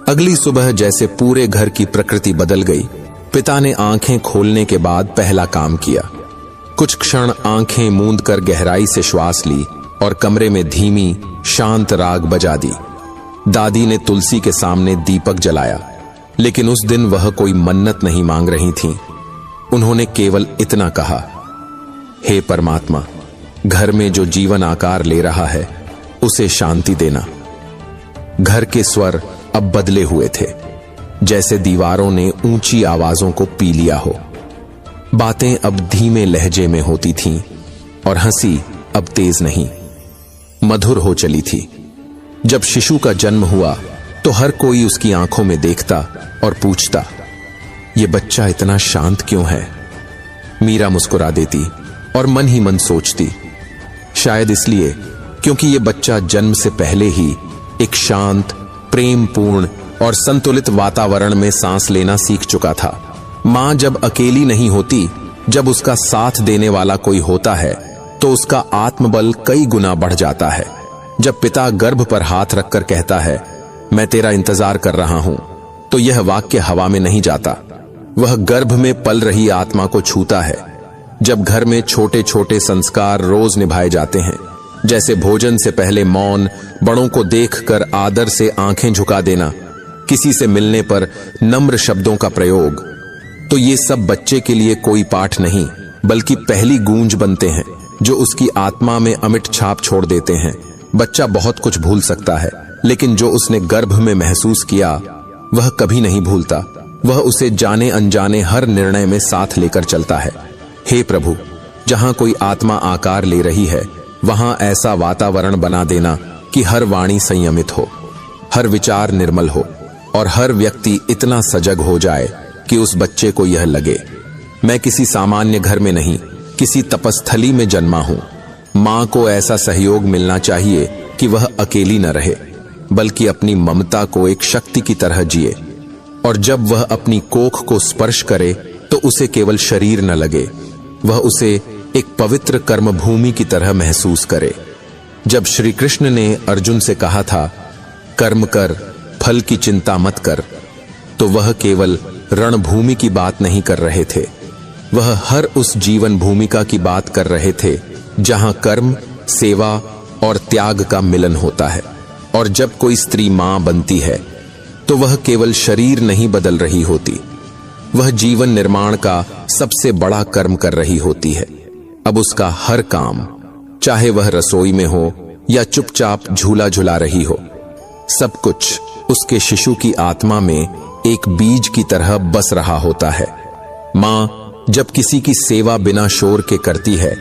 अगली सुबह जैसे पूरे घर की प्रकृति बदल गई। पिता ने आंखें खोलने के बाद पहला काम किया। कुछ क्षण आंखें मूंद कर गहराई से श्वास ली और कमरे में धीमी शांत राग बजा दी। दादी ने तुलसी के सामने दीपक जलाया, लेकिन उस दिन वह कोई मन्नत नहीं मांग रही थीं। उन्होंने केवल इतना कहा, हे परमात्मा, घर में जो जीवन आकार ले रहा है उसे शांति देना। घर के स्वर अब बदले हुए थे, जैसे दीवारों ने ऊंची आवाजों को पी लिया हो। बातें अब धीमे लहजे में होती थीं और हंसी अब तेज नहीं, मधुर हो चली थी। जब शिशु का जन्म हुआ तो हर कोई उसकी आंखों में देखता और पूछता, ये बच्चा इतना शांत क्यों है? मीरा मुस्कुरा देती और मन ही मन सोचती, शायद इसलिए क्योंकि ये बच्चा जन्म से पहले ही एक शांत, प्रेमपूर्ण और संतुलित वातावरण में सांस लेना सीख चुका था। मां जब अकेली नहीं होती, जब उसका साथ देने वाला कोई होता है तो उसका आत्मबल कई गुना बढ़ जाता है। जब पिता गर्भ पर हाथ रखकर कहता है, मैं तेरा इंतजार कर रहा हूं, तो यह वाक्य हवा में नहीं जाता, वह गर्भ में पल रही आत्मा को छूता है। जब घर में छोटे छोटे संस्कार रोज निभाए जाते हैं, जैसे भोजन से पहले मौन, बड़ों को देखकर आदर से आंखें झुका देना, किसी से मिलने पर नम्र शब्दों का प्रयोग, तो ये सब बच्चे के लिए कोई पाठ नहीं, बल्कि पहली गूंज बनते हैं जो उसकी आत्मा में अमिट छाप छोड़ देते हैं। बच्चा बहुत कुछ भूल सकता है, लेकिन जो उसने गर्भ में महसूस किया वह कभी नहीं भूलता। वह उसे जाने अनजाने हर निर्णय में साथ लेकर चलता है। हे प्रभु, जहां कोई आत्मा आकार ले रही है वहां ऐसा वातावरण बना देना कि हर वाणी संयमित हो, हर विचार निर्मल हो और हर व्यक्ति इतना सजग हो जाए कि उस बच्चे को यह लगे, मैं किसी सामान्य घर में नहीं, किसी तपस्थली में जन्मा हूं। मां को ऐसा सहयोग मिलना चाहिए कि वह अकेली न रहे, बल्कि अपनी ममता को एक शक्ति की तरह जिए, और जब वह अपनी कोख को स्पर्श करे तो उसे केवल शरीर न लगे, वह उसे एक पवित्र कर्म भूमि की तरह महसूस करे। जब श्री कृष्ण ने अर्जुन से कहा था, कर्म कर, फल की चिंता मत कर, तो वह केवल रणभूमि की बात नहीं कर रहे थे, वह हर उस जीवन भूमिका की बात कर रहे थे जहां कर्म, सेवा और त्याग का मिलन होता है। और जब कोई स्त्री मां बनती है तो वह केवल शरीर नहीं बदल रही होती, वह जीवन निर्माण का सबसे बड़ा कर्म कर रही होती है। अब उसका हर काम, चाहे वह रसोई में हो या चुपचाप झूला झुला रही हो, सब कुछ उसके शिशु की आत्मा में एक बीज की तरह बस रहा होता है। मां जब किसी की सेवा बिना शोर के करती है,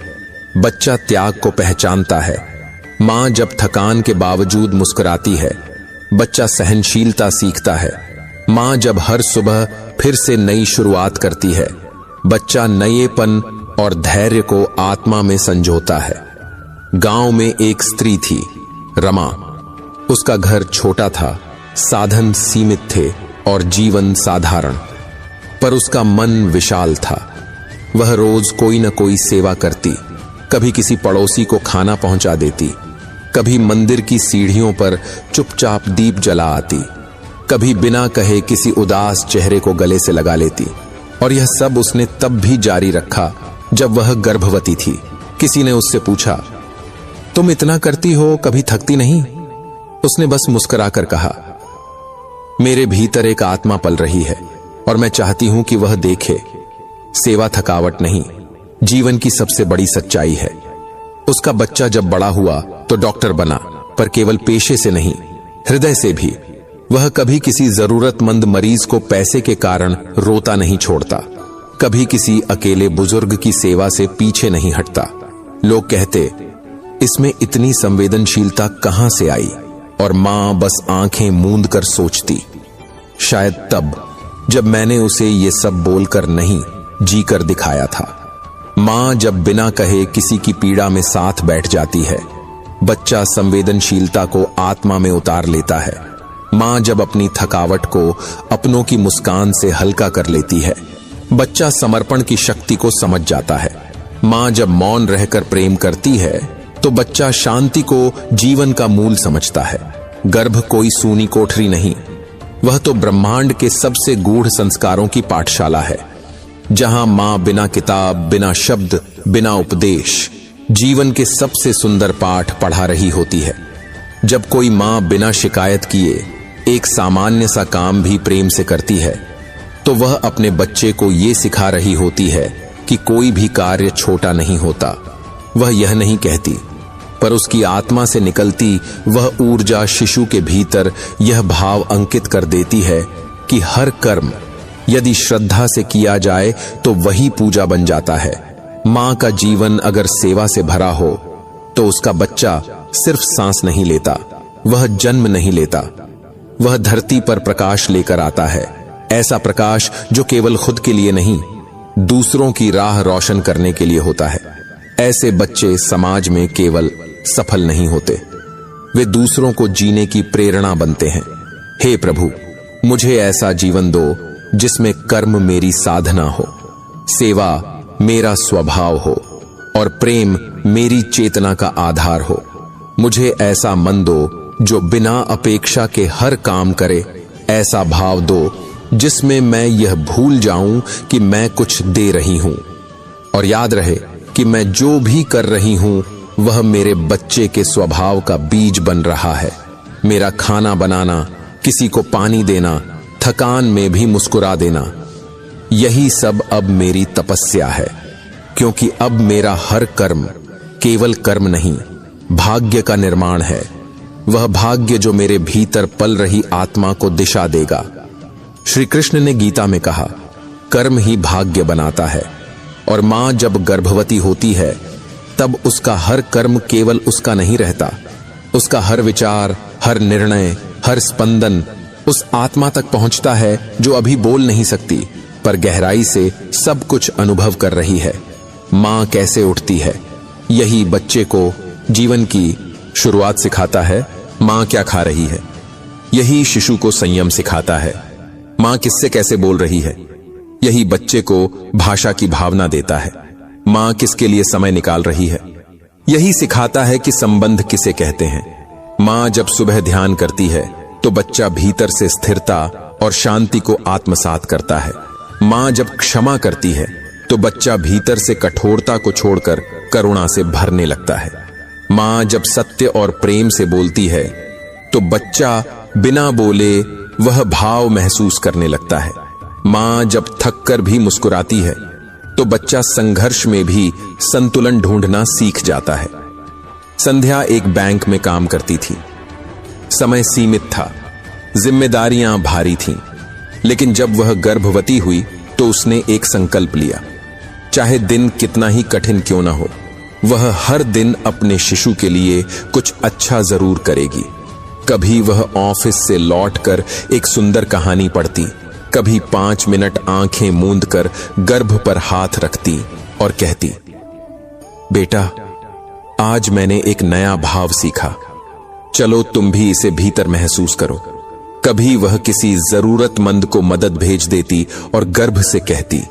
बच्चा त्याग को पहचानता है। मां जब थकान के बावजूद मुस्कुराती है, बच्चा सहनशीलता सीखता है। मां जब हर सुबह फिर से नई शुरुआत करती है, बच्चा नएपन और धैर्य को आत्मा में संजोता है। गांव में एक स्त्री थी, रमा। उसका घर छोटा था, साधन सीमित थे और जीवन साधारण, पर उसका मन विशाल था। वह रोज कोई न कोई सेवा करती, कभी किसी पड़ोसी को खाना पहुंचा देती, कभी मंदिर की सीढ़ियों पर चुपचाप दीप जला आती, कभी बिना कहे किसी उदास चेहरे को गले से लगा लेती। और यह सब उसने तब भी जारी रखा जब वह गर्भवती थी। किसी ने उससे पूछा, तुम इतना करती हो, कभी थकती नहीं? उसने बस मुस्कुराकर कहा, मेरे भीतर एक आत्मा पल रही है और मैं चाहती हूं कि वह देखे। सेवा थकावट नहीं, जीवन की सबसे बड़ी सच्चाई है। उसका बच्चा जब बड़ा हुआ तो डॉक्टर बना, पर केवल पेशे से नहीं, हृदय से भी। वह कभी किसी जरूरतमंद मरीज को पैसे के कारण रोता नहीं छोड़ता, कभी किसी अकेले बुजुर्ग की सेवा से पीछे नहीं हटता। लोग कहते, इसमें इतनी संवेदनशीलता कहां से आई? और मां बस आंखें मूंद कर सोचती, शायद तब जब मैंने उसे ये सब बोलकर नहीं, जीकर दिखाया था। मां जब बिना कहे किसी की पीड़ा में साथ बैठ जाती है, बच्चा संवेदनशीलता को आत्मा में उतार लेता है। मां जब अपनी थकावट को अपनों की मुस्कान से हल्का कर लेती है, बच्चा समर्पण की शक्ति को समझ जाता है। मां जब मौन रहकर प्रेम करती है तो बच्चा शांति को जीवन का मूल समझता है। गर्भ कोई सूनी कोठरी नहीं, वह तो ब्रह्मांड के सबसे गूढ़ संस्कारों की पाठशाला है, जहां मां बिना किताब, बिना शब्द, बिना उपदेश जीवन के सबसे सुंदर पाठ पढ़ा रही होती है। जब कोई मां बिना शिकायत किए एक सामान्य सा काम भी प्रेम से करती है, तो वह अपने बच्चे को ये सिखा रही होती है कि कोई भी कार्य छोटा नहीं होता। वह यह नहीं कहती, पर उसकी आत्मा से निकलती वह ऊर्जा शिशु के भीतर यह भाव अंकित कर देती है कि हर कर्म यदि श्रद्धा से किया जाए तो वही पूजा बन जाता है। मां का जीवन अगर सेवा से भरा हो तो उसका बच्चा सिर्फ सांस नहीं लेता, वह जन्म नहीं लेता, वह धरती पर प्रकाश लेकर आता है। ऐसा प्रकाश जो केवल खुद के लिए नहीं, दूसरों की राह रोशन करने के लिए होता है। ऐसे बच्चे समाज में केवल सफल नहीं होते, वे दूसरों को जीने की प्रेरणा बनते हैं। हे प्रभु, मुझे ऐसा जीवन दो जिसमें कर्म मेरी साधना हो, सेवा मेरा स्वभाव हो और प्रेम मेरी चेतना का आधार हो। मुझे ऐसा मन दो जो बिना अपेक्षा के हर काम करे, ऐसा भाव दो जिसमें मैं यह भूल जाऊं कि मैं कुछ दे रही हूं, और याद रहे कि मैं जो भी कर रही हूं वह मेरे बच्चे के स्वभाव का बीज बन रहा है। मेरा खाना बनाना, किसी को पानी देना, थकान में भी मुस्कुरा देना, यही सब अब मेरी तपस्या है, क्योंकि अब मेरा हर कर्म केवल कर्म नहीं, भाग्य का निर्माण है। वह भाग्य जो मेरे भीतर पल रही आत्मा को दिशा देगा। श्री कृष्ण ने गीता में कहा, कर्म ही भाग्य बनाता है। और मां जब गर्भवती होती है तब उसका हर कर्म केवल उसका नहीं रहता, उसका हर विचार, हर निर्णय, हर स्पंदन उस आत्मा तक पहुंचता है जो अभी बोल नहीं सकती, पर गहराई से सब कुछ अनुभव कर रही है। मां कैसे उठती है, यही बच्चे को जीवन की शुरुआत सिखाता है। मां क्या खा रही है, यही शिशु को संयम सिखाता है। मां किससे कैसे बोल रही है, यही बच्चे को भाषा की भावना देता है। मां किसके लिए समय निकाल रही है, यही सिखाता है कि संबंध किसे कहते हैं। मां जब सुबह ध्यान करती है तो बच्चा भीतर से स्थिरता और शांति को आत्मसात करता है। मां जब क्षमा करती है तो बच्चा भीतर से कठोरता को छोड़कर करुणा से भरने लगता है। मां जब सत्य और प्रेम से बोलती है तो बच्चा बिना बोले वह भाव महसूस करने लगता है। मां जब थककर भी मुस्कुराती है तो बच्चा संघर्ष में भी संतुलन ढूंढना सीख जाता है। संध्या एक बैंक में काम करती थी। समय सीमित था, जिम्मेदारियां भारी थीं, लेकिन जब वह गर्भवती हुई तो उसने एक संकल्प लिया, चाहे दिन कितना ही कठिन क्यों ना हो, वह हर दिन अपने शिशु के लिए कुछ अच्छा जरूर करेगी। कभी वह ऑफिस से लौटकर एक सुंदर कहानी पढ़ती, कभी 5 मिनट आंखें मूंद कर गर्भ पर हाथ रखती और कहती, बेटा, आज मैंने एक नया भाव सीखा, चलो तुम भी इसे भीतर महसूस करो। कभी वह किसी जरूरतमंद को मदद भेज देती और गर्भ से कहती,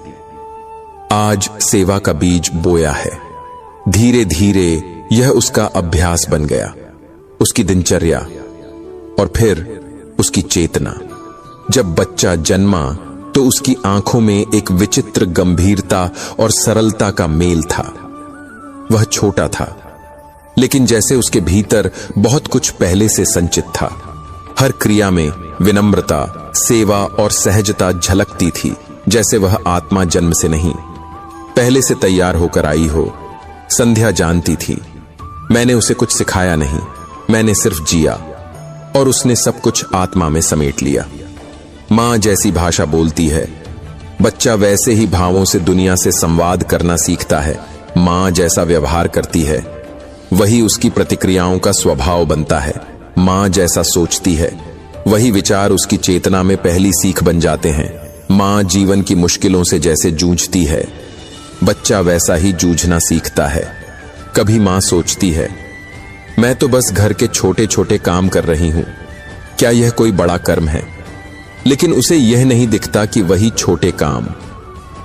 आज सेवा का बीज बोया है। धीरे धीरे यह उसका अभ्यास बन गया, उसकी दिनचर्या और फिर उसकी चेतना। जब बच्चा जन्मा तो उसकी आंखों में एक विचित्र गंभीरता और सरलता का मेल था। वह छोटा था, लेकिन जैसे उसके भीतर बहुत कुछ पहले से संचित था। हर क्रिया में विनम्रता, सेवा और सहजता झलकती थी, जैसे वह आत्मा जन्म से नहीं, पहले से तैयार होकर आई हो। संध्या जानती थी, मैंने उसे कुछ सिखाया नहीं, मैंने सिर्फ जिया, और उसने सब कुछ आत्मा में समेट लिया। मां जैसी भाषा बोलती है, बच्चा वैसे ही भावों से दुनिया से संवाद करना सीखता है। मां जैसा व्यवहार करती है, वही उसकी प्रतिक्रियाओं का स्वभाव बनता है। मां जैसा सोचती है, वही विचार उसकी चेतना में पहली सीख बन जाते हैं। मां जीवन की मुश्किलों से जैसे जूझती है, बच्चा वैसा ही जूझना सीखता है। कभी मां सोचती है, मैं तो बस घर के छोटे छोटे काम कर रही हूं, क्या यह कोई बड़ा कर्म है? लेकिन उसे यह नहीं दिखता कि वही छोटे काम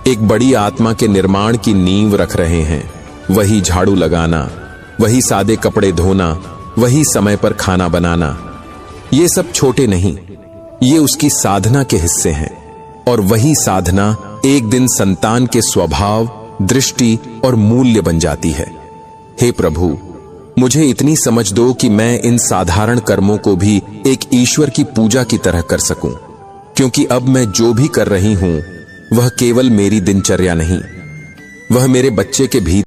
एक बड़ी आत्मा के निर्माण की नींव रख रहे हैं। वही झाड़ू लगाना, वही सादे कपड़े धोना, वही समय पर खाना बनाना, ये सब छोटे नहीं, ये उसकी साधना के हिस्से हैं और वही साधना एक दिन संतान के स्वभाव, दृष्टि और मूल्य बन जाती है। हे प्रभु, मुझे इतनी समझ दो कि मैं इन साधारण कर्मों को भी एक ईश्वर की पूजा की तरह कर सकूं, क्योंकि अब मैं जो भी कर रही हूं वह केवल मेरी दिनचर्या नहीं, वह मेरे बच्चे के भीतर